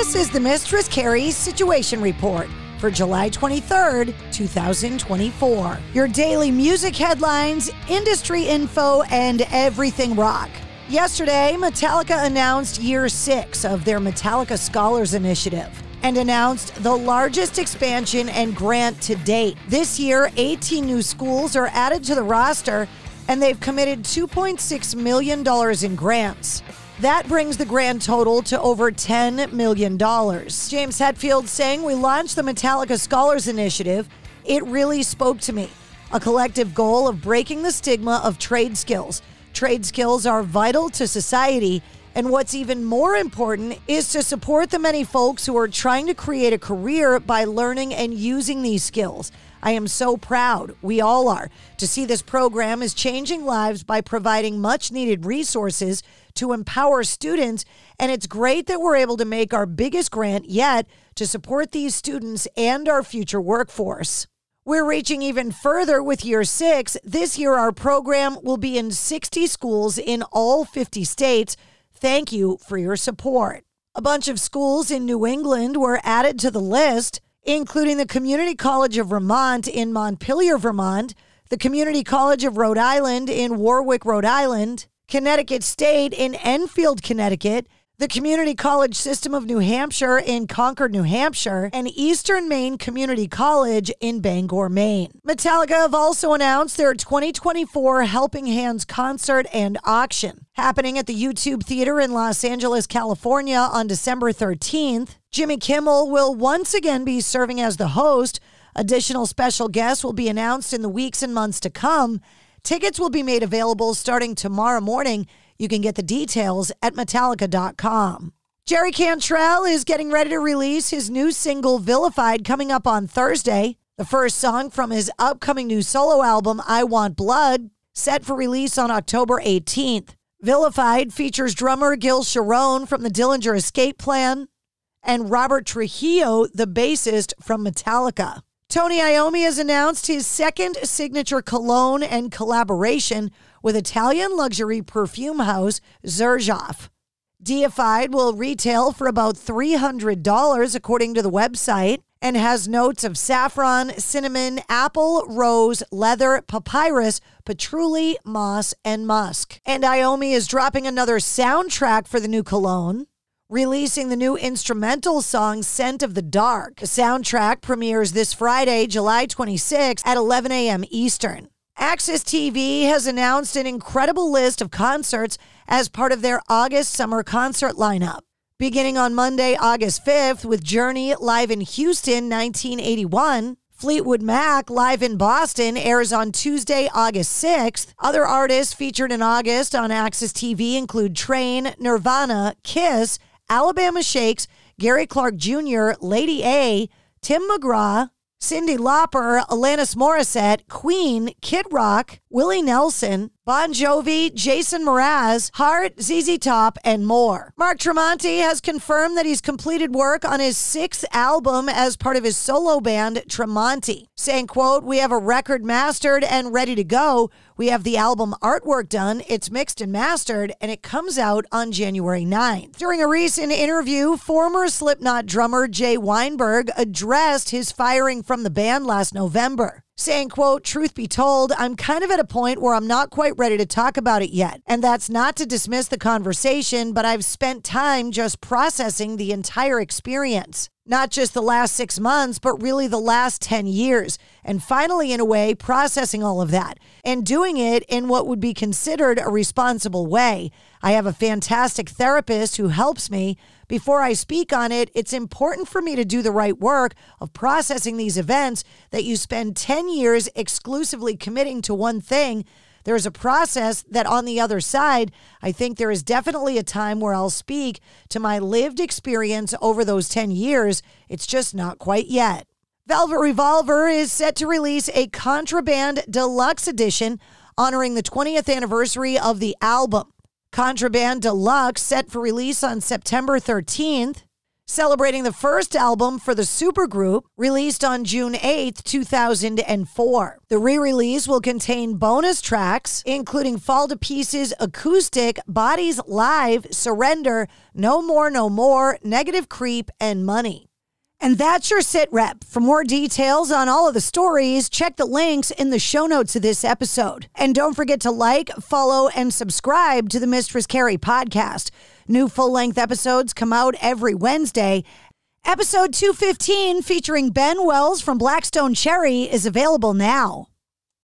This is the Mistress Carrie Situation Report for July 23rd, 2024. Your daily music headlines, industry info, and everything rock. Yesterday, Metallica announced year 6 of their Metallica Scholars Initiative and announced the largest expansion and grant to date. This year, 18 new schools are added to the roster, and they've committed $2.6 million in grants. That brings the grand total to over $10 million. James Hetfield saying, "We launched the Metallica Scholars Initiative. It really spoke to me. A collective goal of breaking the stigma of trade skills. Trade skills are vital to society, and what's even more important is to support the many folks who are trying to create a career by learning and using these skills. I am so proud, we all are, to see this program is changing lives by providing much-needed resources to empower students, and it's great that we're able to make our biggest grant yet to support these students and our future workforce." We're reaching even further with year 6. This year, our program will be in 60 schools in all 50 states. Thank you for your support. A bunch of schools in New England were added to the list, including the Community College of Vermont in Montpelier, Vermont, the Community College of Rhode Island in Warwick, Rhode Island, Connecticut State in Enfield, Connecticut, the Community College System of New Hampshire in Concord, New Hampshire, and Eastern Maine Community College in Bangor, Maine. Metallica have also announced their 2024 Helping Hands concert and auction, happening at the YouTube Theater in Los Angeles, California on December 13th. Jimmy Kimmel will once again be serving as the host. Additional special guests will be announced in the weeks and months to come. Tickets will be made available starting tomorrow morning. You can get the details at Metallica.com. Jerry Cantrell is getting ready to release his new single, Vilified, coming up on Thursday. The first song from his upcoming new solo album, I Want Blood, set for release on October 18th. Vilified features drummer Gil Sharon from the Dillinger Escape Plan and Robert Trujillo, the bassist from Metallica. Tony Iommi has announced his second signature cologne and collaboration with Italian luxury perfume house Xerjoff. Deified will retail for about $300 according to the website and has notes of saffron, cinnamon, apple, rose, leather, papyrus, patchouli, moss, and musk. And Iommi is dropping another soundtrack for the new cologne, releasing the new instrumental song, Scent of the Dark. The soundtrack premieres this Friday, July 26 at 11 a.m. Eastern. AXSTV has announced an incredible list of concerts as part of their August summer concert lineup. Beginning on Monday, August 5th, with Journey live in Houston, 1981. Fleetwood Mac live in Boston airs on Tuesday, August 6th. Other artists featured in August on AXSTV include Train, Nirvana, Kiss, Alabama Shakes, Gary Clark Jr., Lady A, Tim McGraw, Cyndi Lauper, Alanis Morissette, Queen, Kid Rock, Willie Nelson, Bon Jovi, Jason Mraz, Heart, ZZ Top, and more. Mark Tremonti has confirmed that he's completed work on his 6th album as part of his solo band, Tremonti, saying, quote, "We have a record mastered and ready to go. We have the album artwork done, it's mixed and mastered, and it comes out on January 9th. During a recent interview, former Slipknot drummer Jay Weinberg addressed his firing from the band last November, saying, quote, "Truth be told, I'm kind of at a point where I'm not quite ready to talk about it yet. And that's not to dismiss the conversation, but I've spent time just processing the entire experience. Not just the last 6 months, but really the last 10 years. And finally, in a way, processing all of that and doing it in what would be considered a responsible way. I have a fantastic therapist who helps me. Before I speak on it, it's important for me to do the right work of processing these events that you spend 10 years exclusively committing to one thing. There's a process that on the other side, I think there is definitely a time where I'll speak to my lived experience over those 10 years. It's just not quite yet." Velvet Revolver is set to release a Contraband Deluxe Edition honoring the 20th anniversary of the album. Contraband Deluxe, set for release on September 13th. celebrating the first album for the supergroup, released on June 8, 2004. The re-release will contain bonus tracks, including Fall to Pieces Acoustic, Bodies Live, Surrender, No More, Negative Creep, and Money. And that's your sit rep. For more details on all of the stories, check the links in the show notes of this episode. And don't forget to like, follow, and subscribe to the Mistress Carrie Podcast. New full-length episodes come out every Wednesday. Episode 215, featuring Ben Wells from Blackstone Cherry, is available now.